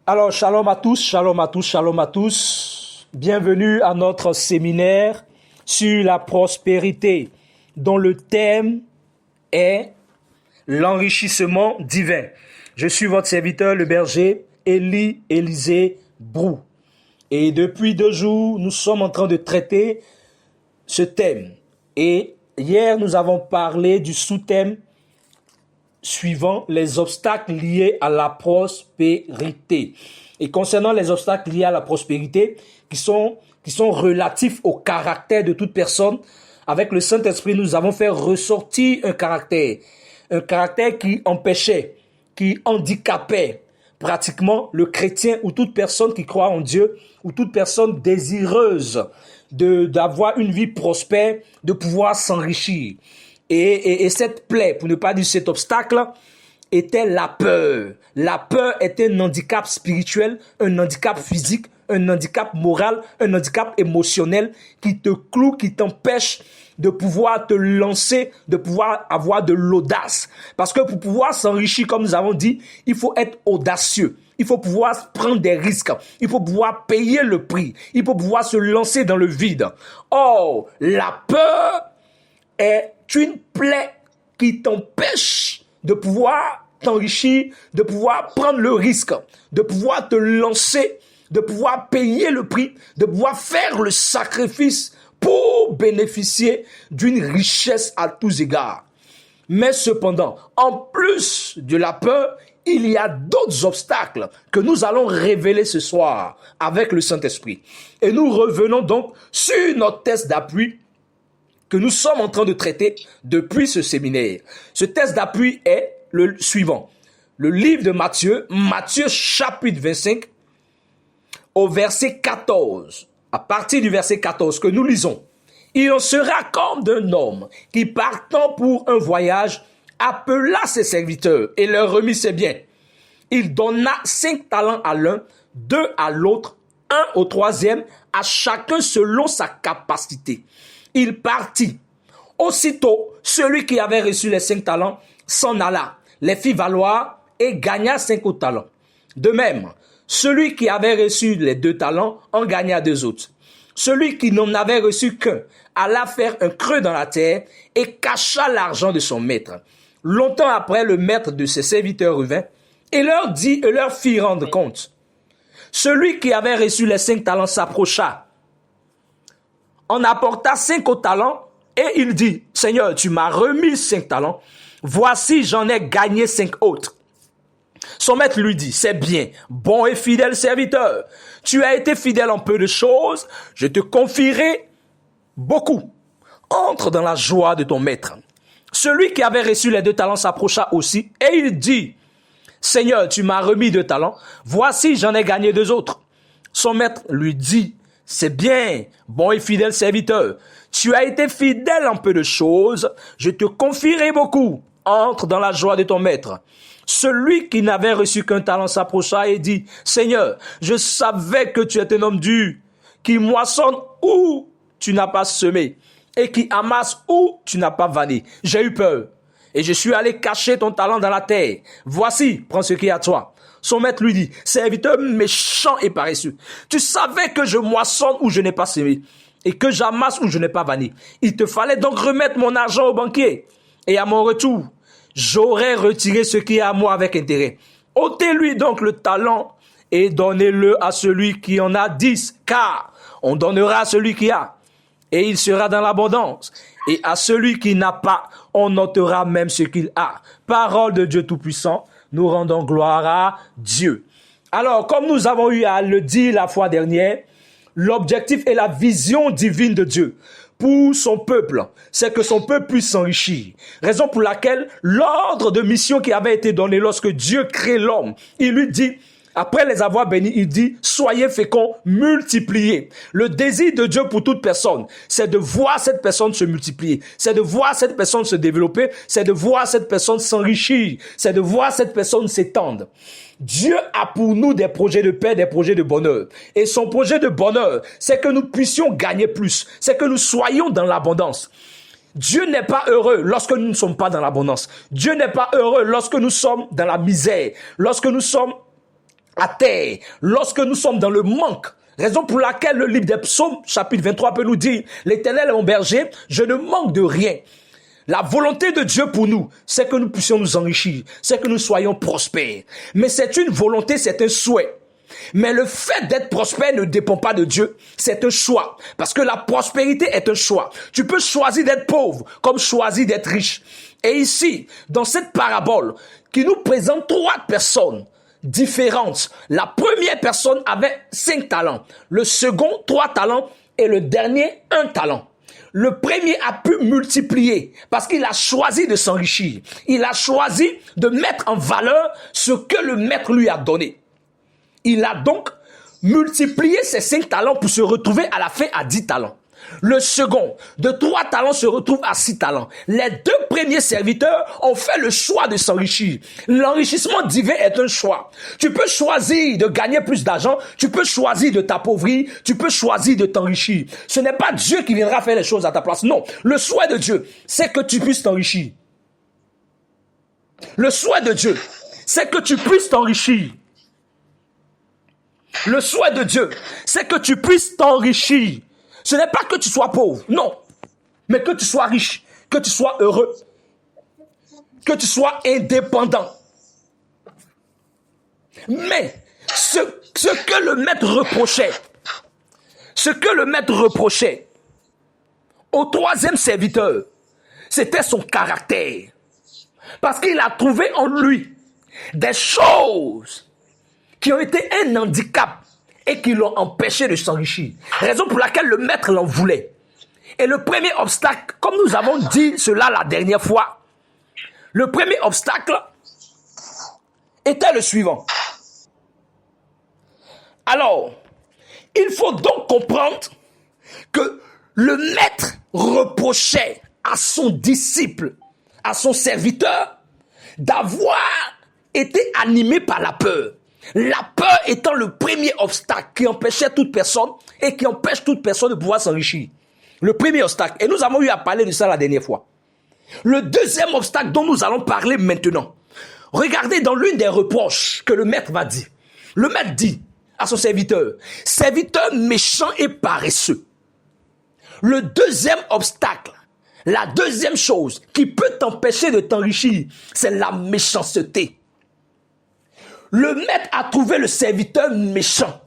Alors, shalom à tous, shalom à tous, shalom à tous. Bienvenue à notre séminaire sur la prospérité, dont le thème est l'enrichissement divin. Je suis votre serviteur, le berger, Élisée Brou. Et depuis 2 jours, nous sommes en train de traiter ce thème. Et hier, nous avons parlé du sous-thème suivant les obstacles liés à la prospérité. Et concernant les obstacles liés à la prospérité, qui sont relatifs au caractère de toute personne, avec le Saint-Esprit, nous avons fait ressortir un caractère qui empêchait, qui handicapait pratiquement le chrétien ou toute personne qui croit en Dieu, ou toute personne désireuse d'avoir une vie prospère, de pouvoir s'enrichir. Et cette plaie, pour ne pas dire cet obstacle, était la peur. La peur était un handicap spirituel, un handicap physique, un handicap moral, un handicap émotionnel qui te cloue, qui t'empêche de pouvoir te lancer, de pouvoir avoir de l'audace. Parce que pour pouvoir s'enrichir, comme nous avons dit, il faut être audacieux. Il faut pouvoir prendre des risques. Il faut pouvoir payer le prix. Il faut pouvoir se lancer dans le vide. Or, la peur est une plaie qui t'empêche de pouvoir t'enrichir, de pouvoir prendre le risque, de pouvoir te lancer, de pouvoir payer le prix, de pouvoir faire le sacrifice pour bénéficier d'une richesse à tous égards. Mais cependant, en plus de la peur, il y a d'autres obstacles que nous allons révéler ce soir avec le Saint-Esprit. Et nous revenons donc sur notre test d'appui que nous sommes en train de traiter depuis ce séminaire. Ce test d'appui est le suivant. Le livre de Matthieu chapitre 25, au verset 14. À partir du verset 14 que nous lisons. Il en sera comme d'un homme qui partant pour un voyage appela ses serviteurs et leur remit ses biens. Il donna 5 talents à l'un, 2 à l'autre, 1 au troisième, à chacun selon sa capacité. Il partit. Aussitôt, celui qui avait reçu les 5 talents s'en alla, les fit valoir et gagna 5 autres talents. De même, celui qui avait reçu les 2 talents en gagna 2 autres. Celui qui n'en avait reçu qu'un alla faire un creux dans la terre et cacha l'argent de son maître. Longtemps après, le maître de ses serviteurs revint et leur fit rendre compte. Celui qui avait reçu les 5 talents s'approcha, en apporta 5 autres talents et il dit, « Seigneur, tu m'as remis 5 talents, voici j'en ai gagné 5 autres. » Son maître lui dit, « C'est bien, bon et fidèle serviteur. Tu as été fidèle en peu de choses, je te confierai beaucoup. Entre dans la joie de ton maître. » Celui qui avait reçu les 2 talents s'approcha aussi et il dit, « Seigneur, tu m'as remis 2 talents, voici j'en ai gagné 2 autres. » Son maître lui dit, « C'est bien, bon et fidèle serviteur. Tu as été fidèle en peu de choses, je te confierai beaucoup. Entre dans la joie de ton maître. » Celui qui n'avait reçu qu'un talent s'approcha et dit, « Seigneur, je savais que tu es un homme dur, qui moissonne où tu n'as pas semé, et qui amasse où tu n'as pas vanné. J'ai eu peur, et je suis allé cacher ton talent dans la terre. Voici, prends ce qui est à toi. » Son maître lui dit, « Serviteur méchant et paresseux, tu savais que je moissonne où je n'ai pas semé, et que j'amasse où je n'ai pas vanné. Il te fallait donc remettre mon argent au banquier, et à mon retour, j'aurais retiré ce qui est à moi avec intérêt. Ôtez-lui donc le talent et donnez-le à celui qui en a 10, car on donnera à celui qui a, et il sera dans l'abondance. Et à celui qui n'a pas, on ôtera même ce qu'il a. » Parole de Dieu Tout-Puissant, nous rendons gloire à Dieu. Alors, comme nous avons eu à le dire la fois dernière, l'objectif et la vision divine de Dieu pour son peuple, c'est que son peuple puisse s'enrichir. Raison pour laquelle l'ordre de mission qui avait été donné lorsque Dieu crée l'homme, il lui dit, après les avoir bénis, il dit, soyez féconds, multipliez. Le désir de Dieu pour toute personne, c'est de voir cette personne se multiplier, c'est de voir cette personne se développer, c'est de voir cette personne s'enrichir, c'est de voir cette personne s'étendre. Dieu a pour nous des projets de paix, des projets de bonheur. Et son projet de bonheur, c'est que nous puissions gagner plus, c'est que nous soyons dans l'abondance. Dieu n'est pas heureux lorsque nous ne sommes pas dans l'abondance. Dieu n'est pas heureux lorsque nous sommes dans la misère, lorsque nous sommes à terre, lorsque nous sommes dans le manque, raison pour laquelle le livre des psaumes, chapitre 23, peut nous dire, l'Éternel est mon berger, je ne manque de rien. La volonté de Dieu pour nous, c'est que nous puissions nous enrichir, c'est que nous soyons prospères. Mais c'est une volonté, c'est un souhait. Mais le fait d'être prospère ne dépend pas de Dieu, c'est un choix. Parce que la prospérité est un choix. Tu peux choisir d'être pauvre comme choisir d'être riche. Et ici, dans cette parabole, qui nous présente 3 personnes différentes. La première personne avait 5 talents, le second 3 talents et le dernier 1 talent. Le premier a pu multiplier parce qu'il a choisi de s'enrichir. Il a choisi de mettre en valeur ce que le maître lui a donné. Il a donc multiplié ses 5 talents pour se retrouver à la fin à 10 talents. Le second, de 3 talents, se retrouve à 6 talents. Les 2 premiers serviteurs ont fait le choix de s'enrichir. L'enrichissement divin est un choix. Tu peux choisir de gagner plus d'argent, tu peux choisir de t'appauvrir, tu peux choisir de t'enrichir. Ce n'est pas Dieu qui viendra faire les choses à ta place. Non, le souhait de Dieu, c'est que tu puisses t'enrichir. Le souhait de Dieu, c'est que tu puisses t'enrichir. Le souhait de Dieu, c'est que tu puisses t'enrichir. Ce n'est pas que tu sois pauvre, non. Mais que tu sois riche, que tu sois heureux, que tu sois indépendant. Mais ce que le maître reprochait au 3e serviteur, c'était son caractère. Parce qu'il a trouvé en lui des choses qui ont été un handicap et qui l'ont empêché de s'enrichir. Raison pour laquelle le maître l'en voulait. Et le premier obstacle, comme nous avons dit cela la dernière fois, le premier obstacle était le suivant. Alors, il faut donc comprendre que le maître reprochait à son disciple, à son serviteur, d'avoir été animé par la peur. La peur étant le premier obstacle qui empêchait toute personne et qui empêche toute personne de pouvoir s'enrichir. Le premier obstacle. Et nous avons eu à parler de ça la dernière fois. Le deuxième obstacle dont nous allons parler maintenant. Regardez dans l'une des reproches que le maître va dire. Le maître dit à son serviteur, serviteur méchant et paresseux. Le deuxième obstacle, la deuxième chose qui peut t'empêcher de t'enrichir, c'est la méchanceté. Le maître a trouvé le serviteur méchant.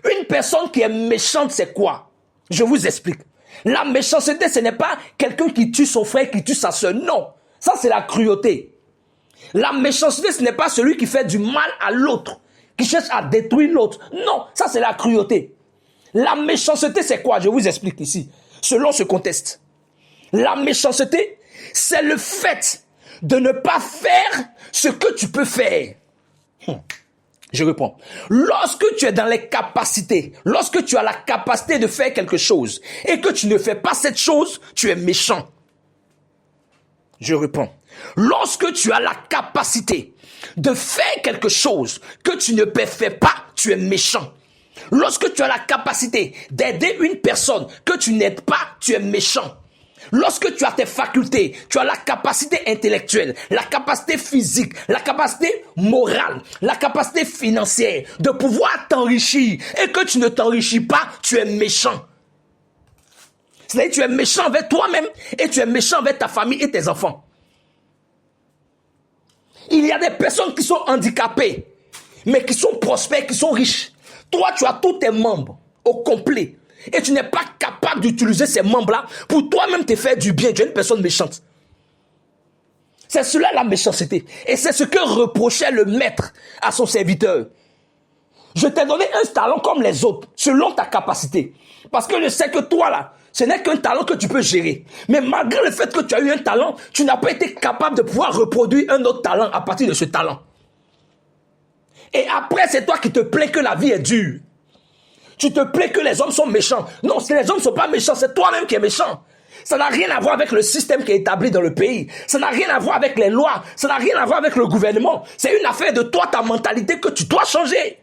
Une personne qui est méchante, c'est quoi? Je vous explique. La méchanceté, ce n'est pas quelqu'un qui tue son frère, qui tue sa soeur. Non, ça c'est la cruauté. La méchanceté, ce n'est pas celui qui fait du mal à l'autre, qui cherche à détruire l'autre. Non, ça c'est la cruauté. La méchanceté, c'est quoi? Je vous explique ici, selon ce contexte. La méchanceté, c'est le fait de ne pas faire ce que tu peux faire. Je reprends. Lorsque tu es dans les capacités, lorsque tu as la capacité de faire quelque chose et que tu ne fais pas cette chose, tu es méchant. Je reprends. Lorsque tu as la capacité de faire quelque chose que tu ne fais pas, tu es méchant. Lorsque tu as la capacité d'aider une personne que tu n'aides pas, tu es méchant. Lorsque tu as tes facultés, tu as la capacité intellectuelle, la capacité physique, la capacité morale, la capacité financière de pouvoir t'enrichir et que tu ne t'enrichis pas, tu es méchant. C'est-à-dire que tu es méchant avec toi-même et tu es méchant avec ta famille et tes enfants. Il y a des personnes qui sont handicapées, mais qui sont prospères, qui sont riches. Toi, tu as tous tes membres au complet. Et tu n'es pas capable d'utiliser ces membres-là pour toi-même te faire du bien. Tu es une personne méchante. C'est cela la méchanceté. Et c'est ce que reprochait le maître à son serviteur. Je t'ai donné un talent comme les autres, selon ta capacité. Parce que je sais que toi là, ce n'est qu'un talent que tu peux gérer. Mais malgré le fait que tu as eu un talent, tu n'as pas été capable de pouvoir reproduire un autre talent à partir de ce talent. Et après, c'est toi qui te plains que la vie est dure. Tu te plains que les hommes sont méchants. Non, les hommes ne sont pas méchants, c'est toi-même qui es méchant. Ça n'a rien à voir avec le système qui est établi dans le pays. Ça n'a rien à voir avec les lois. Ça n'a rien à voir avec le gouvernement. C'est une affaire de toi, ta mentalité que tu dois changer.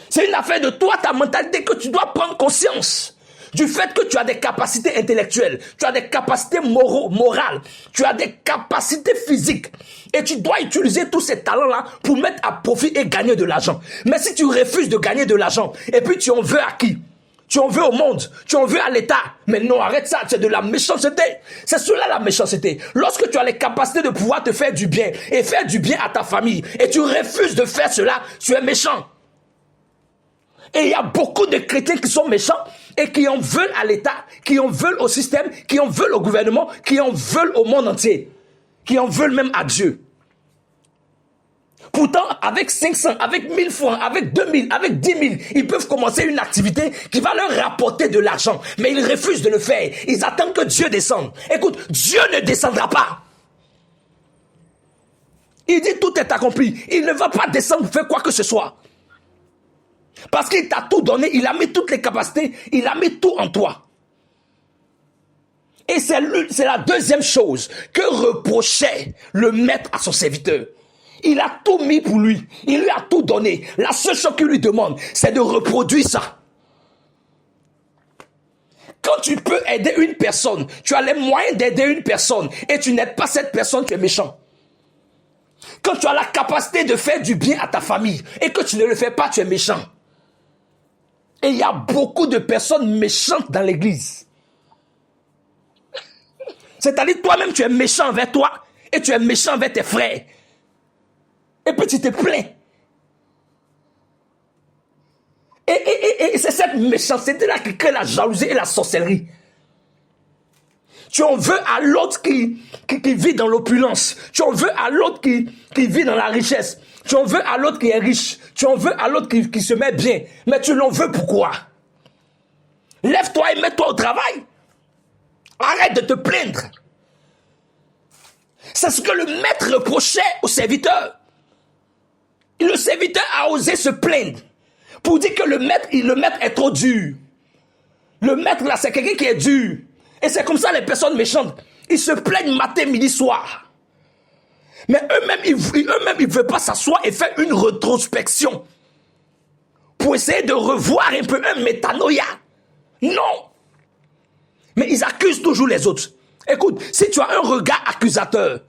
C'est une affaire de toi, ta mentalité que tu dois prendre conscience. du fait que tu as des capacités intellectuelles, tu as des capacités morales, tu as des capacités physiques. Et tu dois utiliser tous ces talents-là pour mettre à profit et gagner de l'argent. Mais si tu refuses de gagner de l'argent, et puis tu en veux à qui? Tu en veux au monde, tu en veux à l'État. Mais non, arrête ça, c'est de la méchanceté. C'est cela la méchanceté. Lorsque tu as les capacités de pouvoir te faire du bien et faire du bien à ta famille, et tu refuses de faire cela, tu es méchant. Et il y a beaucoup de chrétiens qui sont méchants et qui en veulent à l'État, qui en veulent au système, qui en veulent au gouvernement, qui en veulent au monde entier, qui en veulent même à Dieu. Pourtant, avec 500, avec 1000 francs, avec 2000, avec 10 000, ils peuvent commencer une activité qui va leur rapporter de l'argent. Mais ils refusent de le faire. Ils attendent que Dieu descende. Écoute, Dieu ne descendra pas. Il dit tout est accompli. Il ne va pas descendre pour faire quoi que ce soit. Parce qu'il t'a tout donné, il a mis toutes les capacités, il a mis tout en toi. Et c'est la deuxième chose que reprochait le maître à son serviteur. Il a tout mis pour lui. Il lui a tout donné. La seule chose qu'il lui demande, c'est de reproduire ça. Quand tu peux aider une personne, tu as les moyens d'aider une personne et tu n'aides pas cette personne, tu es méchant. Quand tu as la capacité de faire du bien à ta famille et que tu ne le fais pas, tu es méchant. Et il y a beaucoup de personnes méchantes dans l'église. C'est-à-dire toi-même, tu es méchant envers toi et tu es méchant envers tes frères. Et puis tu te plains. Et c'est cette méchanceté-là qui crée la jalousie et la sorcellerie. Tu en veux à l'autre qui vit dans l'opulence. Tu en veux à l'autre qui vit dans la richesse. Tu en veux à l'autre qui est riche. Tu en veux à l'autre qui se met bien. Mais tu l'en veux pourquoi? Lève-toi et mets-toi au travail. Arrête de te plaindre. C'est ce que le maître reprochait au serviteur. Le serviteur a osé se plaindre pour dire que le maître est trop dur. Le maître là, c'est quelqu'un qui est dur. Et c'est comme ça les personnes méchantes. Ils se plaignent matin, midi, soir. Mais eux-mêmes, ils ne veulent pas s'asseoir et faire une rétrospection pour essayer de revoir un peu un métanoïa. Non. Mais ils accusent toujours les autres. Écoute, si tu as un regard accusateur,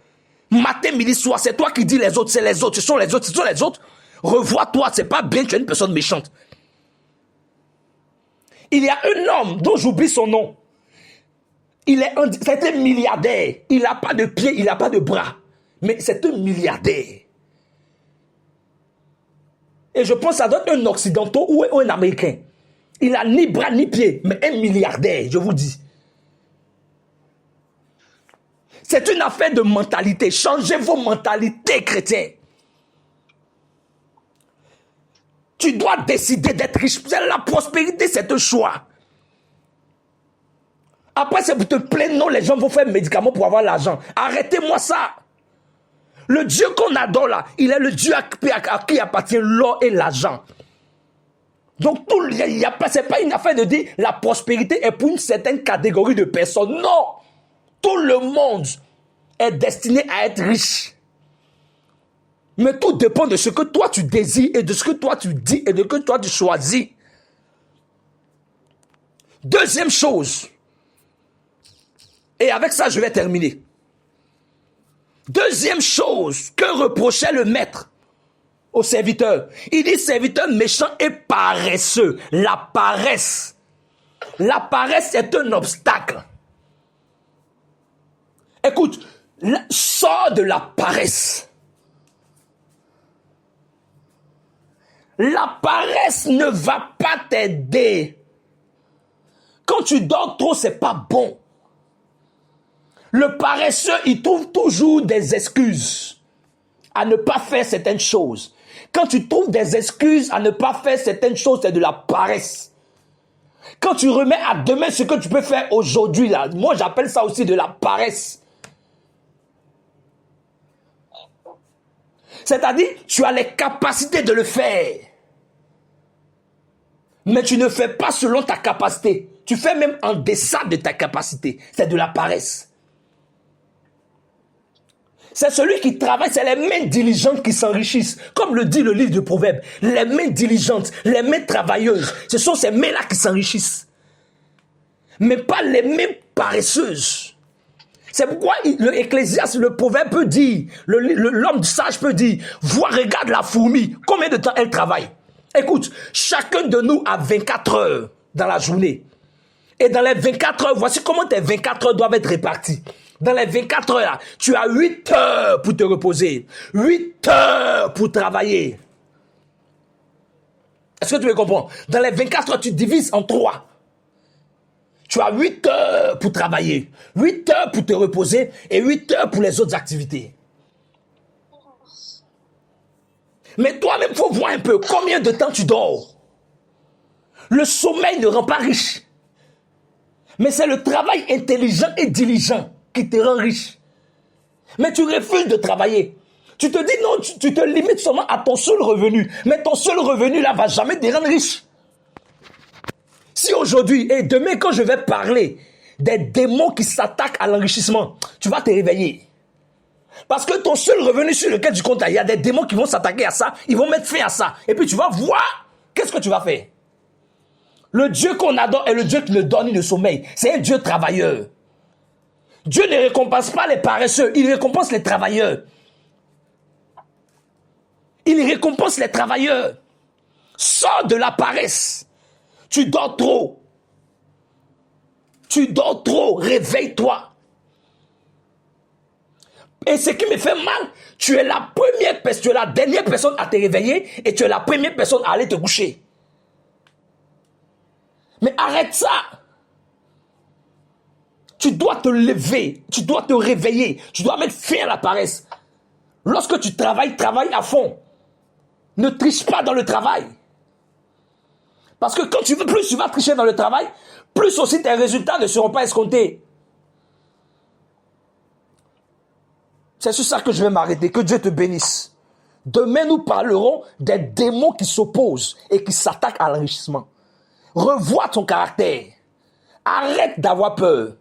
matin, midi, soir, c'est toi qui dis les autres, c'est les autres, ce sont les autres, ce sont les autres. Revois-toi, c'est pas bien, tu es une personne méchante. Il y a un homme dont j'oublie son nom. C'est un milliardaire. Il n'a pas de pieds, il n'a pas de bras. Mais c'est un milliardaire. Et je pense que ça doit être un occidental ou un américain. Il n'a ni bras ni pieds, mais un milliardaire, je vous dis. C'est une affaire de mentalité. Changez vos mentalités, chrétiens. Tu dois décider d'être riche. La prospérité, c'est un choix. Après, c'est pour te plaindre, non, les gens vont faire médicaments pour avoir l'argent. Arrêtez-moi ça. Le Dieu qu'on adore là, il est le Dieu à qui appartient l'or et l'argent. Donc, c'est pas une affaire de dire la prospérité est pour une certaine catégorie de personnes. Non. Tout le monde est destiné à être riche. Mais tout dépend de ce que toi tu désires et de ce que toi tu dis et de ce que toi tu choisis. Deuxième chose, et avec ça je vais terminer. Deuxième chose que reprochait le maître au serviteur. Il dit serviteur méchant et paresseux. La paresse. La paresse est un obstacle. Écoute, sors de la paresse. La paresse ne va pas t'aider. Quand tu dors trop, c'est pas bon. Le paresseux, il trouve toujours des excuses à ne pas faire certaines choses. Quand tu trouves des excuses à ne pas faire certaines choses, c'est de la paresse. Quand tu remets à demain ce que tu peux faire aujourd'hui, là, moi j'appelle ça aussi de la paresse. C'est-à-dire, tu as les capacités de le faire. Mais tu ne fais pas selon ta capacité. Tu fais même en deçà de ta capacité. C'est de la paresse. C'est celui qui travaille, c'est les mains diligentes qui s'enrichissent. Comme le dit le livre de Proverbes. Les mains diligentes, les mains travailleuses, ce sont ces mains-là qui s'enrichissent. mais pas l'aimer paresseuse. C'est pourquoi l'Ecclésiaste, le proverbe peut dire, l'homme sage peut dire, vois, regarde la fourmi, combien de temps elle travaille. Écoute, chacun de nous a 24 heures dans la journée. Et dans les 24 heures, voici comment tes 24 heures doivent être réparties. Dans les 24 heures, là, tu as 8 heures pour te reposer, 8 heures pour travailler. Est-ce que tu me comprends? Dans les 24 heures, tu divises en 3. Tu as 8 heures pour travailler, 8 heures pour te reposer et 8 heures pour les autres activités. Mais toi-même, il faut voir un peu combien de temps tu dors. Le sommeil ne rend pas riche. Mais c'est le travail intelligent et diligent qui te rend riche. Mais tu refuses de travailler. Tu te dis non, tu te limites seulement à ton seul revenu. Mais ton seul revenu là va jamais te rendre riche. Si aujourd'hui et demain quand je vais parler des démons qui s'attaquent à l'enrichissement, tu vas te réveiller. Parce que ton seul revenu sur lequel tu comptes, il y a des démons qui vont s'attaquer à ça, ils vont mettre fin à ça. Et puis tu vas voir, qu'est-ce que tu vas faire? Le Dieu qu'on adore est le Dieu qui ne donne ni le sommeil. C'est un Dieu travailleur. Dieu ne récompense pas les paresseux, il récompense les travailleurs. Il récompense les travailleurs. Sors de la paresse. Tu dors trop. Tu dors trop. Réveille-toi. Et ce qui me fait mal, tu es la première personne, tu es la dernière personne à te réveiller et tu es la première personne à aller te coucher. Mais arrête ça. Tu dois te lever, tu dois te réveiller, tu dois mettre fin à la paresse. Lorsque tu travailles, travaille à fond. Ne triche pas dans le travail. Parce que quand plus tu vas tricher dans le travail, plus aussi tes résultats ne seront pas escomptés. C'est sur ça que je vais m'arrêter. Que Dieu te bénisse. Demain, nous parlerons des démons qui s'opposent et qui s'attaquent à l'enrichissement. Revois ton caractère. Arrête d'avoir peur.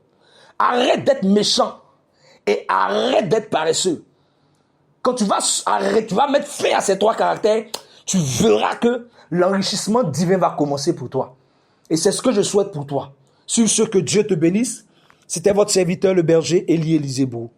Arrête d'être méchant. Et arrête d'être paresseux. Quand tu vas mettre fin à ces 3 caractères, tu verras que l'enrichissement divin va commencer pour toi. Et c'est ce que je souhaite pour toi. Sur ce, que Dieu te bénisse. C'était votre serviteur, le berger Élie Élisébou.